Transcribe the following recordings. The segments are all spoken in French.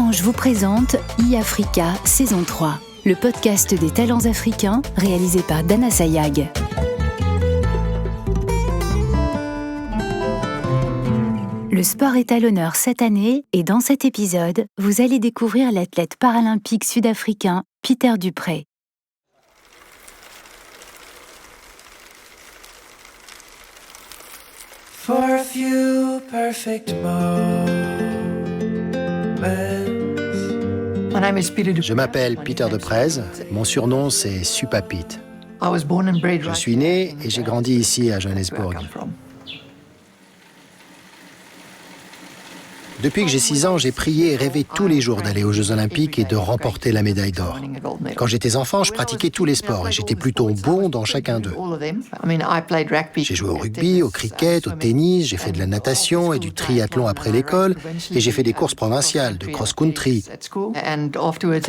Orange vous présente e-Africa saison 3, le podcast des talents africains réalisé par Dana Sayag. Le sport est à l'honneur cette année et dans cet épisode, vous allez découvrir l'athlète paralympique sud-africain Pieter du Preez. For a few perfect moments. Je m'appelle Pieter de Preez, mon surnom c'est Supa Piet. Je suis né et j'ai grandi ici à Johannesburg. Depuis que j'ai 6 ans, j'ai prié et rêvé tous les jours d'aller aux Jeux Olympiques et de remporter la médaille d'or. Quand j'étais enfant, je pratiquais tous les sports et j'étais plutôt bon dans chacun d'eux. J'ai joué au rugby, au cricket, au tennis, j'ai fait de la natation et du triathlon après l'école et j'ai fait des courses provinciales, de cross-country.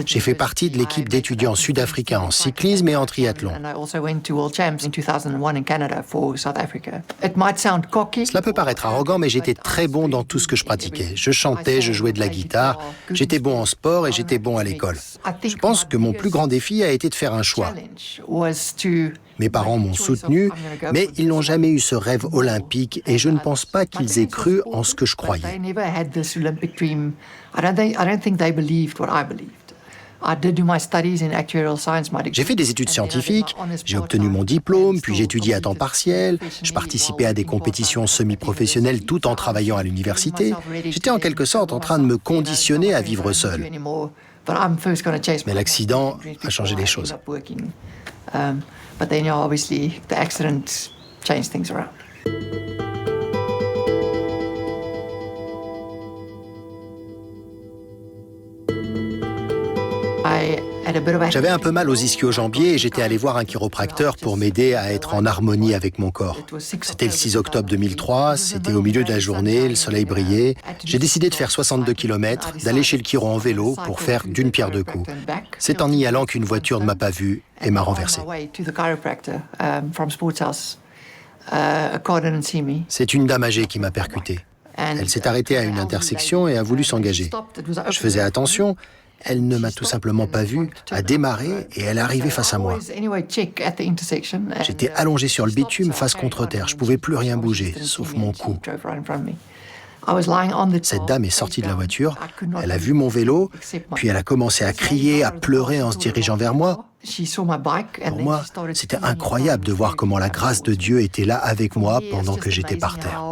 J'ai fait partie de l'équipe d'étudiants sud-africains en cyclisme et en triathlon. Cela peut paraître arrogant, mais j'étais très bon dans tout ce que je pratiquais. Je chantais, je jouais de la guitare, j'étais bon en sport et j'étais bon à l'école. Je pense que mon plus grand défi a été de faire un choix. Mes parents m'ont soutenu, mais ils n'ont jamais eu ce rêve olympique et je ne pense pas qu'ils aient cru en ce que je croyais. J'ai fait des études scientifiques, j'ai obtenu mon diplôme, puis j'étudiais à temps partiel, je participais à des compétitions semi-professionnelles tout en travaillant à l'université. J'étais en quelque sorte en train de me conditionner à vivre seul. Mais l'accident a changé les choses. J'avais un peu mal aux ischio-jambiers et j'étais allé voir un chiropracteur pour m'aider à être en harmonie avec mon corps. C'était le 6 octobre 2003, c'était au milieu de la journée, le soleil brillait. J'ai décidé de faire 62 km, d'aller chez le chiro en vélo pour faire d'une pierre deux coups. C'est en y allant qu'une voiture ne m'a pas vu et m'a renversé. C'est une dame âgée qui m'a percuté. Elle s'est arrêtée à une intersection et a voulu s'engager. Je faisais attention. Elle ne m'a tout simplement pas vu, a démarré et elle est arrivée face à moi. J'étais allongé sur le bitume face contre terre, je ne pouvais plus rien bouger, sauf mon cou. Cette dame est sortie de la voiture, elle a vu mon vélo, puis elle a commencé à crier, à pleurer en se dirigeant vers moi. Pour moi, c'était incroyable de voir comment la grâce de Dieu était là avec moi pendant que j'étais par terre.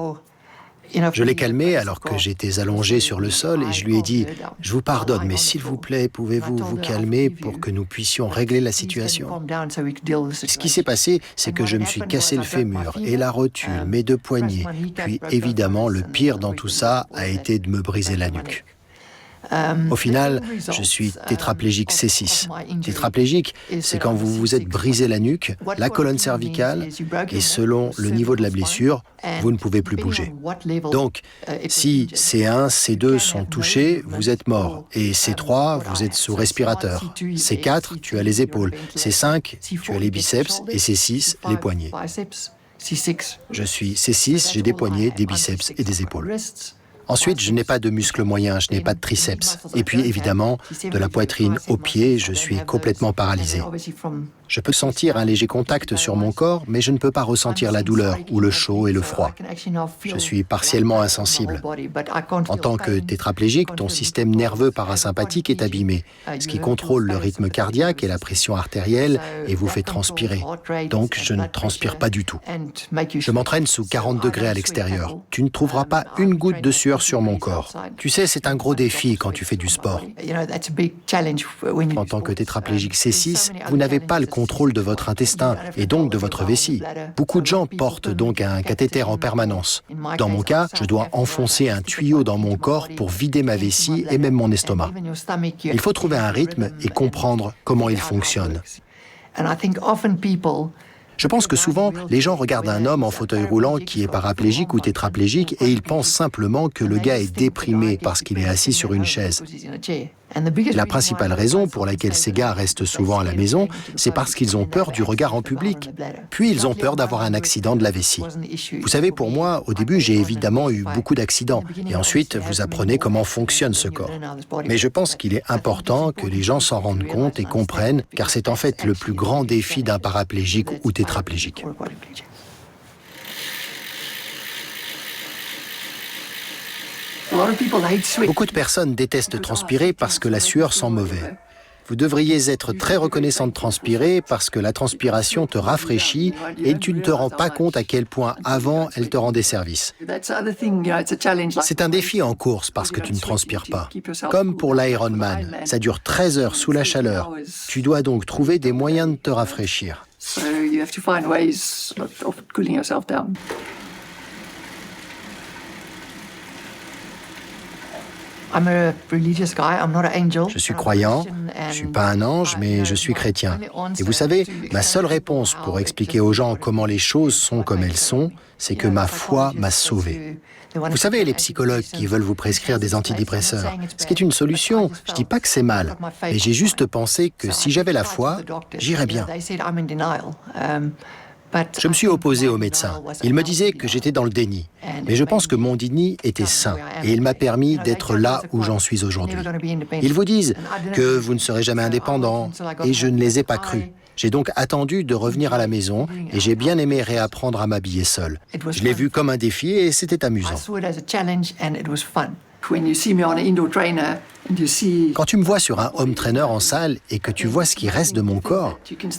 Je l'ai calmée alors que j'étais allongé sur le sol et je lui ai dit « Je vous pardonne, mais s'il vous plaît, pouvez-vous vous calmer pour que nous puissions régler la situation ?» Ce qui s'est passé, c'est que je me suis cassé le fémur et la rotule, mes 2 poignets. Puis évidemment, le pire dans tout ça a été de me briser la nuque. Au final, je suis tétraplégique C6. Tétraplégique, c'est quand vous vous êtes brisé la nuque, la colonne cervicale, et selon le niveau de la blessure, vous ne pouvez plus bouger. Donc, si C1, C2 sont touchés, vous êtes mort. Et C3, vous êtes sous respirateur. C4, tu as les épaules. C5, tu as les biceps. Et C6, les poignets. Je suis C6, j'ai des poignets, des biceps et des épaules. Ensuite, je n'ai pas de muscles moyens, je n'ai pas de triceps. Et puis, évidemment, de la poitrine aux pieds, je suis complètement paralysé. Je peux sentir un léger contact sur mon corps, mais je ne peux pas ressentir la douleur ou le chaud et le froid. Je suis partiellement insensible. En tant que tétraplégique, ton système nerveux parasympathique est abîmé, ce qui contrôle le rythme cardiaque et la pression artérielle et vous fait transpirer. Donc, je ne transpire pas du tout. Je m'entraîne sous 40 degrés à l'extérieur. Tu ne trouveras pas une goutte de sueur sur mon corps. Tu sais, c'est un gros défi quand tu fais du sport. En tant que tétraplégique C6, vous n'avez pas le contrôle de votre intestin et donc de votre vessie. Beaucoup de gens portent donc un cathéter en permanence. Dans mon cas, je dois enfoncer un tuyau dans mon corps pour vider ma vessie et même mon estomac. Il faut trouver un rythme et comprendre comment il fonctionne. Je pense que souvent, les gens regardent un homme en fauteuil roulant qui est paraplégique ou tétraplégique et ils pensent simplement que le gars est déprimé parce qu'il est assis sur une chaise. La principale raison pour laquelle ces gars restent souvent à la maison, c'est parce qu'ils ont peur du regard en public. Puis ils ont peur d'avoir un accident de la vessie. Vous savez, pour moi, au début, j'ai évidemment eu beaucoup d'accidents. Et ensuite, vous apprenez comment fonctionne ce corps. Mais je pense qu'il est important que les gens s'en rendent compte et comprennent, car c'est en fait le plus grand défi d'un paraplégique ou tétraplégique. Beaucoup de personnes détestent transpirer parce que la sueur sent mauvais. Vous devriez être très reconnaissant de transpirer parce que la transpiration te rafraîchit et tu ne te rends pas compte à quel point avant elle te rendait service. C'est un défi en course parce que tu ne transpires pas. Comme pour l'Ironman, ça dure 13 heures sous la chaleur. Tu dois donc trouver des moyens de te rafraîchir. Je suis croyant, je ne suis pas un ange, mais je suis chrétien. Et vous savez, ma seule réponse pour expliquer aux gens comment les choses sont comme elles sont, c'est que ma foi m'a sauvé. Vous savez, les psychologues qui veulent vous prescrire des antidépresseurs, ce qui est une solution, je ne dis pas que c'est mal, mais j'ai juste pensé que si j'avais la foi, j'irais bien. Je me suis opposé au médecin. Il me disait que j'étais dans le déni. Mais je pense que mon déni était sain et il m'a permis d'être là où j'en suis aujourd'hui. Ils vous disent que vous ne serez jamais indépendant et je ne les ai pas crus. J'ai donc attendu de revenir à la maison et j'ai bien aimé réapprendre à m'habiller seul. Je l'ai vu comme un défi et c'était amusant. Quand tu me vois sur un home trainer en salle et que tu vois ce qui reste de mon corps,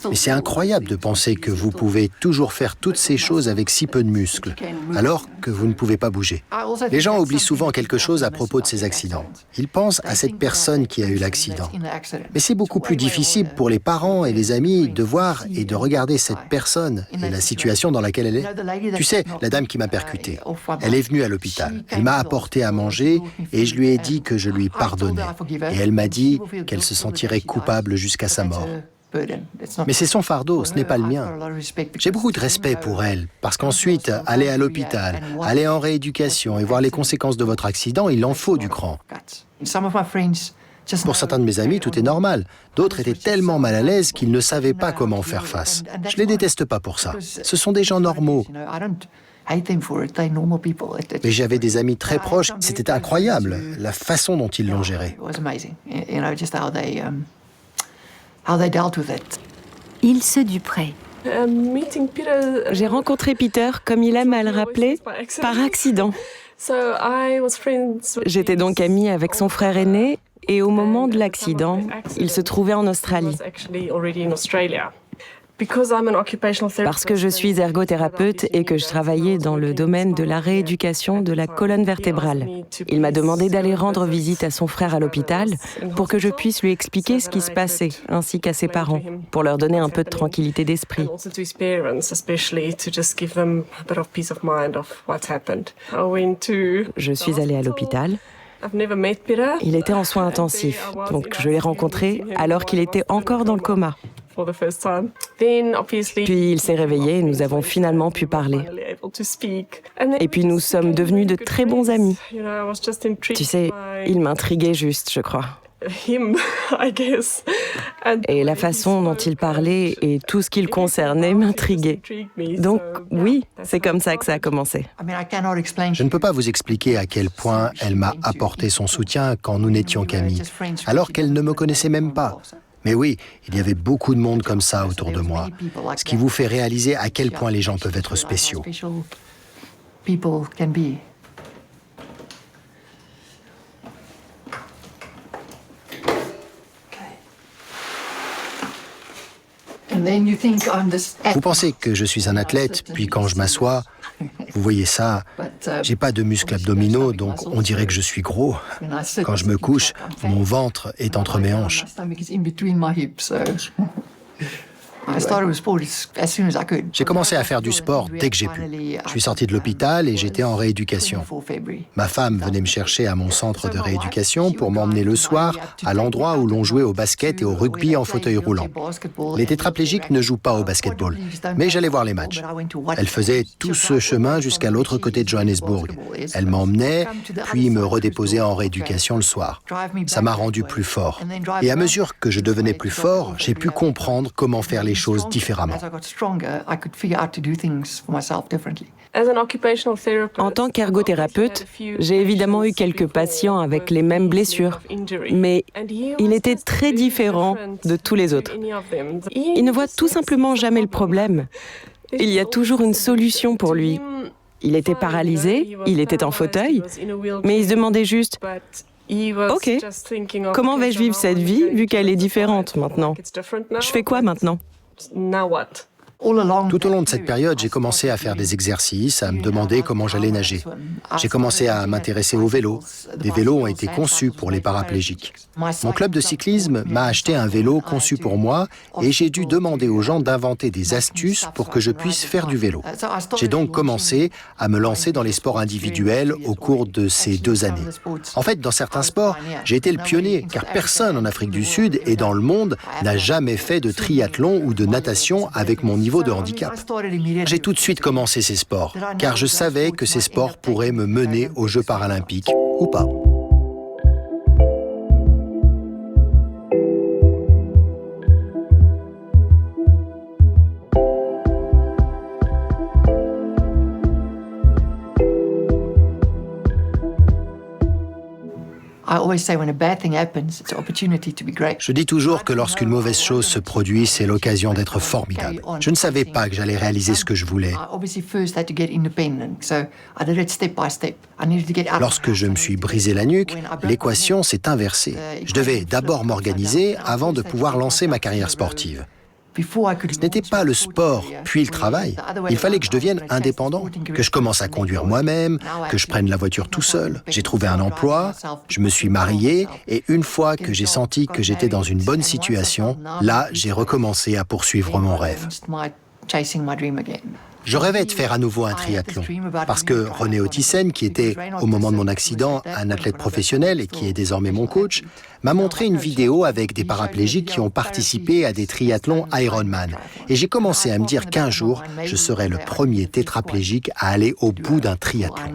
mais c'est incroyable de penser que vous pouvez toujours faire toutes ces choses avec si peu de muscles, alors que vous ne pouvez pas bouger. Les gens oublient souvent quelque chose à propos de ces accidents. Ils pensent à cette personne qui a eu l'accident. Mais c'est beaucoup plus difficile pour les parents et les amis de voir et de regarder cette personne et la situation dans laquelle elle est. Tu sais, la dame qui m'a percuté, elle est venue à l'hôpital. Elle m'a apporté à manger et je lui ai dit que je lui pardonnais. Et elle m'a dit qu'elle se sentirait coupable jusqu'à sa mort. Mais c'est son fardeau, ce n'est pas le mien. J'ai beaucoup de respect pour elle, parce qu'ensuite, aller à l'hôpital, aller en rééducation et voir les conséquences de votre accident, il en faut du cran. Pour certains de mes amis, tout est normal. D'autres étaient tellement mal à l'aise qu'ils ne savaient pas comment faire face. Je les déteste pas pour ça. Ce sont des gens normaux. Mais j'avais des amis très proches, c'était incroyable, la façon dont ils l'ont géré. Ilse Dupré. J'ai rencontré Peter, comme il aime à le rappeler, par accident. J'étais donc amie avec son frère aîné et au moment de l'accident, il se trouvait en Australie. Parce que je suis ergothérapeute et que je travaillais dans le domaine de la rééducation de la colonne vertébrale. Il m'a demandé d'aller rendre visite à son frère à l'hôpital pour que je puisse lui expliquer ce qui se passait, ainsi qu'à ses parents, pour leur donner un peu de tranquillité d'esprit. Je suis allée à l'hôpital. Il était en soins intensifs, donc je l'ai rencontré alors qu'il était encore dans le coma. Puis il s'est réveillé et nous avons finalement pu parler. Et puis nous sommes devenus de très bons amis. Tu sais, il m'intriguait juste, je crois. Et la façon dont il parlait et tout ce qui le concernait m'intriguait. Donc oui, c'est comme ça que ça a commencé. Je ne peux pas vous expliquer à quel point elle m'a apporté son soutien quand nous n'étions qu'amis, alors qu'elle ne me connaissait même pas. Mais oui, il y avait beaucoup de monde comme ça autour de moi, ce qui vous fait réaliser à quel point les gens peuvent être spéciaux. Vous pensez que je suis un athlète, puis quand je m'assois, vous voyez ça, j'ai pas de muscles abdominaux, donc on dirait que je suis gros. Quand je me couche, mon ventre est entre mes hanches. J'ai commencé à faire du sport dès que j'ai pu. Je suis sorti de l'hôpital et j'étais en rééducation. Ma femme venait me chercher à mon centre de rééducation pour m'emmener le soir à l'endroit où l'on jouait au basket et au rugby en fauteuil roulant. Les tétraplégiques ne jouent pas au basketball, mais j'allais voir les matchs. Elle faisait tout ce chemin jusqu'à l'autre côté de Johannesburg. Elle m'emmenait, puis me redéposait en rééducation le soir. Ça m'a rendu plus fort. Et à mesure que je devenais plus fort, j'ai pu comprendre comment faire les choses différemment. En tant qu'ergothérapeute, j'ai évidemment eu quelques patients avec les mêmes blessures, mais il était très différent de tous les autres. Il ne voit tout simplement jamais le problème. Il y a toujours une solution pour lui. Il était paralysé, il était en fauteuil, mais il se demandait juste « Ok, comment vais-je vivre cette vie vu qu'elle est différente maintenant ? Je fais quoi maintenant ?» Tout au long de cette période, j'ai commencé à faire des exercices, à me demander comment j'allais nager. J'ai commencé à m'intéresser aux vélos. Des vélos ont été conçus pour les paraplégiques. Mon club de cyclisme m'a acheté un vélo conçu pour moi et j'ai dû demander aux gens d'inventer des astuces pour que je puisse faire du vélo. J'ai donc commencé à me lancer dans les sports individuels au cours de ces 2 années. En fait, dans certains sports, j'ai été le pionnier, car personne en Afrique du Sud et dans le monde n'a jamais fait de triathlon ou de natation avec mon niveau de handicap. J'ai tout de suite commencé ces sports, car je savais que ces sports pourraient me mener aux Jeux paralympiques ou pas. Je dis toujours que lorsqu'une mauvaise chose se produit, c'est l'occasion d'être formidable. Je ne savais pas que j'allais réaliser ce que je voulais. Lorsque je me suis brisé la nuque, l'équation s'est inversée. Je devais d'abord m'organiser avant de pouvoir lancer ma carrière sportive. Ce n'était pas le sport, puis le travail. Il fallait que je devienne indépendant, que je commence à conduire moi-même, que je prenne la voiture tout seul. J'ai trouvé un emploi, je me suis marié, et une fois que j'ai senti que j'étais dans une bonne situation, là, j'ai recommencé à poursuivre mon rêve. Je rêvais de faire à nouveau un triathlon, parce que René Autisen, qui était, au moment de mon accident, un athlète professionnel et qui est désormais mon coach, m'a montré une vidéo avec des paraplégiques qui ont participé à des triathlons Ironman. Et j'ai commencé à me dire qu'un jour, je serais le premier tétraplégique à aller au bout d'un triathlon.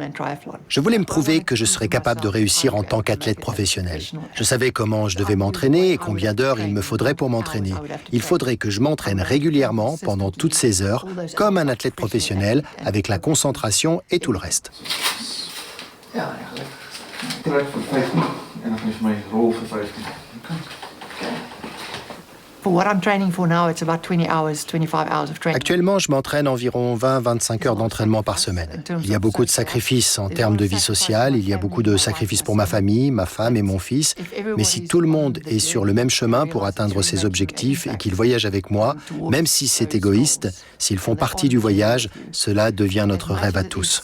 Je voulais me prouver que je serais capable de réussir en tant qu'athlète professionnel. Je savais comment je devais m'entraîner et combien d'heures il me faudrait pour m'entraîner. Il faudrait que je m'entraîne régulièrement pendant toutes ces heures, comme un athlète professionnel, avec la concentration et tout le reste. Actuellement, je m'entraîne environ 20-25 heures d'entraînement par semaine. Il y a beaucoup de sacrifices en termes de vie sociale, il y a beaucoup de sacrifices pour ma famille, ma femme et mon fils. Mais si tout le monde est sur le même chemin pour atteindre ses objectifs et qu'ils voyagent avec moi, même si c'est égoïste, s'ils font partie du voyage, cela devient notre rêve à tous.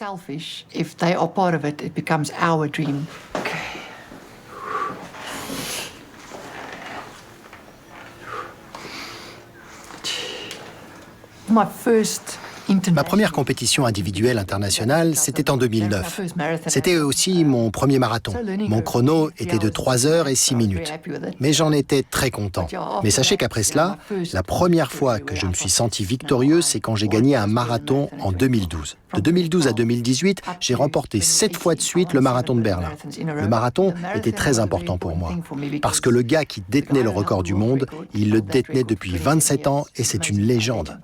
Ma première compétition individuelle internationale, c'était en 2009. C'était aussi mon premier marathon. Mon chrono était de 3 heures et 6 minutes. Mais j'en étais très content. Mais sachez qu'après cela, la première fois que je me suis senti victorieux, c'est quand j'ai gagné un marathon en 2012. De 2012 à 2018, j'ai remporté 7 fois de suite le marathon de Berlin. Le marathon était très important pour moi, parce que le gars qui détenait le record du monde, il le détenait depuis 27 ans et c'est une légende.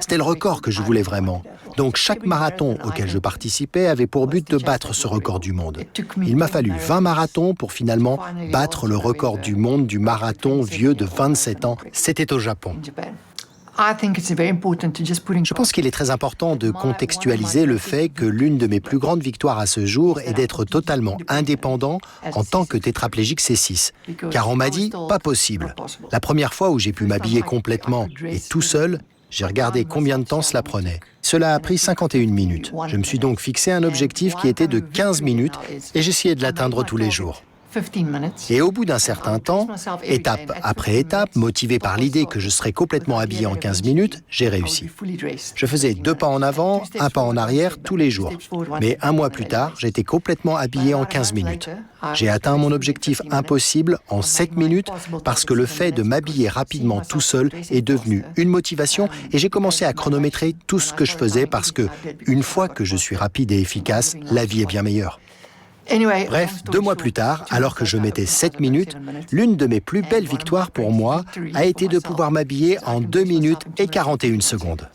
C'était le record que je voulais vraiment. Donc chaque marathon auquel je participais avait pour but de battre ce record du monde. Il m'a fallu 20 marathons pour finalement battre le record du monde du marathon vieux de 27 ans. C'était au Japon. Je pense qu'il est très important de contextualiser le fait que l'une de mes plus grandes victoires à ce jour est d'être totalement indépendant en tant que tétraplégique C6. Car on m'a dit, pas possible. La première fois où j'ai pu m'habiller complètement et tout seul, j'ai regardé combien de temps cela prenait. Cela a pris 51 minutes. Je me suis donc fixé un objectif qui était de 15 minutes et j'essayais de l'atteindre tous les jours. Et au bout d'un certain temps, étape après étape, motivé par l'idée que je serais complètement habillé en 15 minutes, j'ai réussi. Je faisais 2 pas en avant, 1 pas en arrière tous les jours. Mais 1 mois plus tard, j'étais complètement habillé en 15 minutes. J'ai atteint mon objectif impossible en 7 minutes parce que le fait de m'habiller rapidement tout seul est devenu une motivation et j'ai commencé à chronométrer tout ce que je faisais parce que, une fois que je suis rapide et efficace, la vie est bien meilleure. Bref, 2 mois plus tard, alors que je mettais 7 minutes, l'une de mes plus belles victoires pour moi a été de pouvoir m'habiller en 2 minutes et 41 secondes.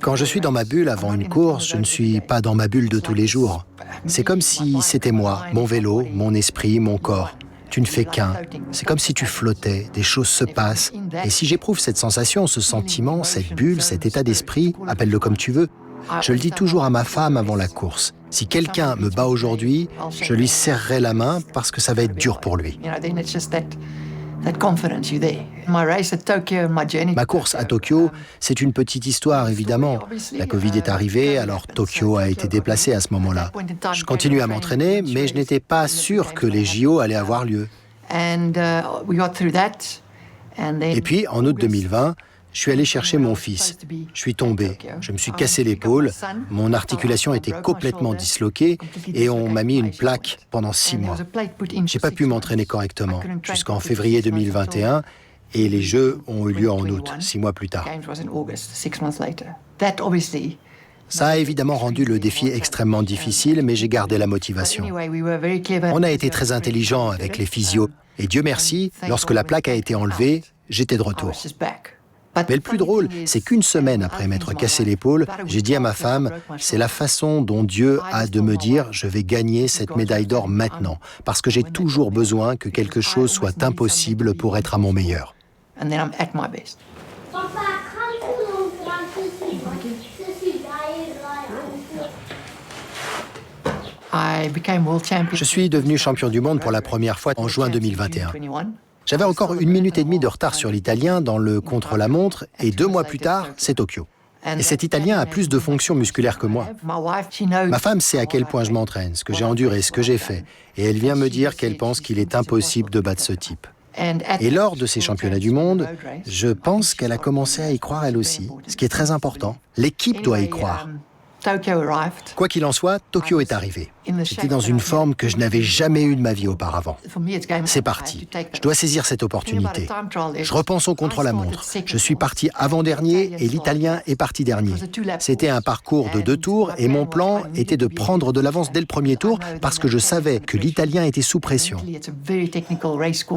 Quand je suis dans ma bulle avant une course, je ne suis pas dans ma bulle de tous les jours. C'est comme si c'était moi, mon vélo, mon esprit, mon corps. Tu ne fais qu'un. C'est comme si tu flottais, des choses se passent. Et si j'éprouve cette sensation, ce sentiment, cette bulle, cet état d'esprit, appelle-le comme tu veux, je le dis toujours à ma femme avant la course. Si quelqu'un me bat aujourd'hui, je lui serrerai la main parce que ça va être dur pour lui. Ma course à Tokyo, c'est une petite histoire, évidemment. La Covid est arrivée, alors Tokyo a été déplacé à ce moment-là. Je continue à m'entraîner, mais je n'étais pas sûr que les JO allaient avoir lieu. Et puis, en août 2020, je suis allé chercher mon fils. Je suis tombé, je me suis cassé l'épaule, mon articulation était complètement disloquée et on m'a mis une plaque pendant 6 mois. J'ai pas pu m'entraîner correctement jusqu'en février 2021 et les Jeux ont eu lieu en août, 6 mois plus tard. Ça a évidemment rendu le défi extrêmement difficile, mais j'ai gardé la motivation. On a été très intelligents avec les physios et Dieu merci, lorsque la plaque a été enlevée, j'étais de retour. Mais le plus drôle, c'est qu'une semaine après m'être cassé l'épaule, j'ai dit à ma femme, c'est la façon dont Dieu a de me dire, je vais gagner cette médaille d'or maintenant, parce que j'ai toujours besoin que quelque chose soit impossible pour être à mon meilleur. Je suis devenu champion du monde pour la première fois en juin 2021. J'avais encore 1 minute et demie de retard sur l'Italien dans le contre-la-montre et 2 mois plus tard, c'est Tokyo. Et cet Italien a plus de fonctions musculaires que moi. Ma femme sait à quel point je m'entraîne, ce que j'ai enduré, ce que j'ai fait. Et elle vient me dire qu'elle pense qu'il est impossible de battre ce type. Et lors de ces championnats du monde, je pense qu'elle a commencé à y croire elle aussi, ce qui est très important. L'équipe doit y croire. Quoi qu'il en soit, Tokyo est arrivé. J'étais dans une forme que je n'avais jamais eue de ma vie auparavant. C'est parti. Je dois saisir cette opportunité. Je repense au contre-la-montre. Je suis parti avant-dernier et l'Italien est parti dernier. C'était un parcours de 2 tours et mon plan était de prendre de l'avance dès le premier tour parce que je savais que l'Italien était sous pression.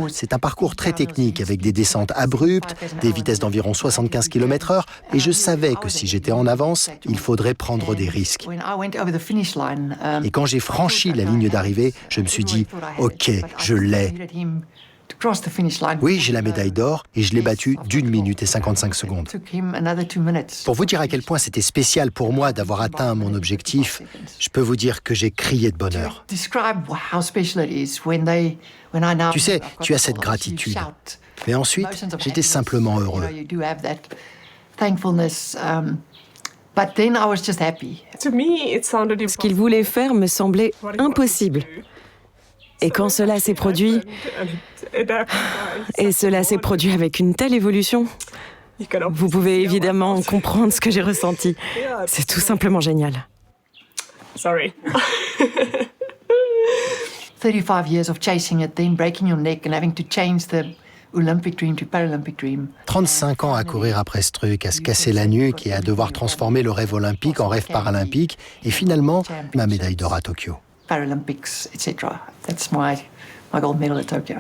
C'est un parcours très technique avec des descentes abruptes, des vitesses d'environ 75 km/h et je savais que si j'étais en avance, il faudrait prendre des risques. Et quand j'ai franchi la ligne d'arrivée, je me suis dit « Ok, je l'ai ». Oui, j'ai la médaille d'or et je l'ai battue d'1 minute et 55 secondes. Pour vous dire à quel point c'était spécial pour moi d'avoir atteint mon objectif, je peux vous dire que j'ai crié de bonheur. Tu sais, tu as cette gratitude. Mais ensuite, j'étais simplement heureux. Ce qu'il voulait faire me semblait impossible. Et quand cela s'est produit, et cela s'est produit avec une telle évolution, vous pouvez évidemment comprendre ce que j'ai ressenti. C'est tout simplement génial. 35 years of chasing it, then breaking your neck and having to change the Olympic dream to Paralympic dream. 35 ans à courir après ce truc, à se casser la nuque et à devoir transformer le rêve olympique en rêve paralympique et finalement ma médaille d'or à Tokyo. Paralympics, etc. That's my gold medal at Tokyo.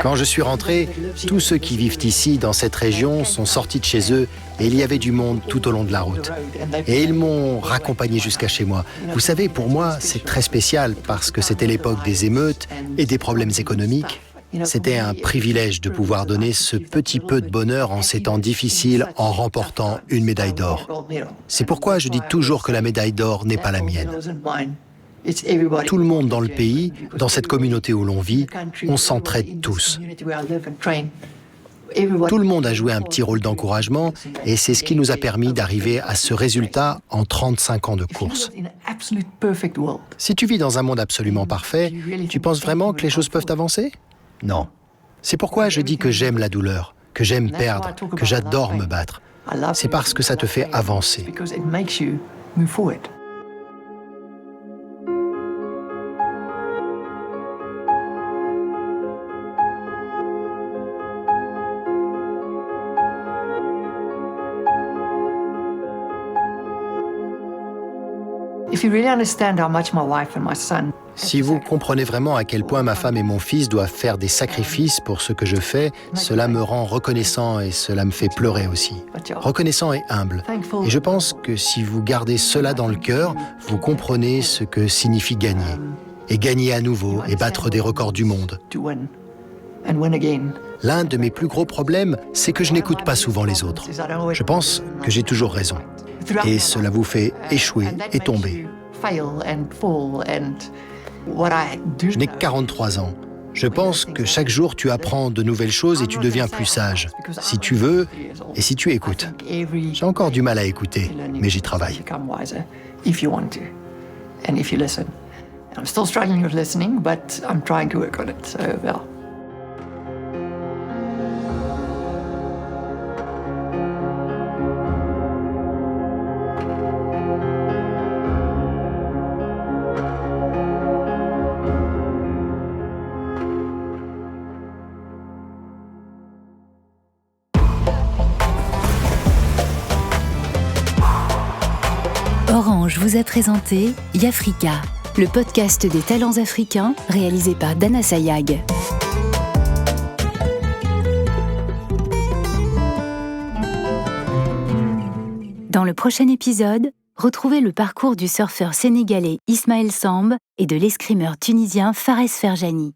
Quand je suis rentré, tous ceux qui vivent ici, dans cette région, sont sortis de chez eux et il y avait du monde tout au long de la route. Et ils m'ont raccompagné jusqu'à chez moi. Vous savez, pour moi, c'est très spécial parce que c'était l'époque des émeutes et des problèmes économiques. C'était un privilège de pouvoir donner ce petit peu de bonheur en ces temps difficiles en remportant une médaille d'or. C'est pourquoi je dis toujours que la médaille d'or n'est pas la mienne. Tout le monde dans le pays, dans cette communauté où l'on vit, on s'entraide tous. Tout le monde a joué un petit rôle d'encouragement et c'est ce qui nous a permis d'arriver à ce résultat en 35 ans de course. Si tu vis dans un monde absolument parfait, tu penses vraiment que les choses peuvent avancer ? Non. C'est pourquoi je dis que j'aime la douleur, que j'aime perdre, que j'adore me battre. C'est parce que ça te fait avancer. Si vous comprenez vraiment à quel point ma femme et mon fils doivent faire des sacrifices pour ce que je fais, cela me rend reconnaissant et cela me fait pleurer aussi. Reconnaissant et humble. Et je pense que si vous gardez cela dans le cœur, vous comprenez ce que signifie gagner. Et gagner à nouveau et battre des records du monde. L'un de mes plus gros problèmes, c'est que je n'écoute pas souvent les autres. Je pense que j'ai toujours raison. Et cela vous fait échouer et tomber. Je n'ai que 43 ans. Je pense que chaque jour, tu apprends de nouvelles choses et tu deviens plus sage. Si tu veux et si tu écoutes. J'ai encore du mal à écouter, mais j'y travaille. I'm still struggling with listening, but I'm trying to work on it. So, well. Orange vous a présenté Yafrika, le podcast des talents africains réalisé par Dana Sayag. Dans le prochain épisode, retrouvez le parcours du surfeur sénégalais Ismaël Samb et de l'escrimeur tunisien Fares Ferjani.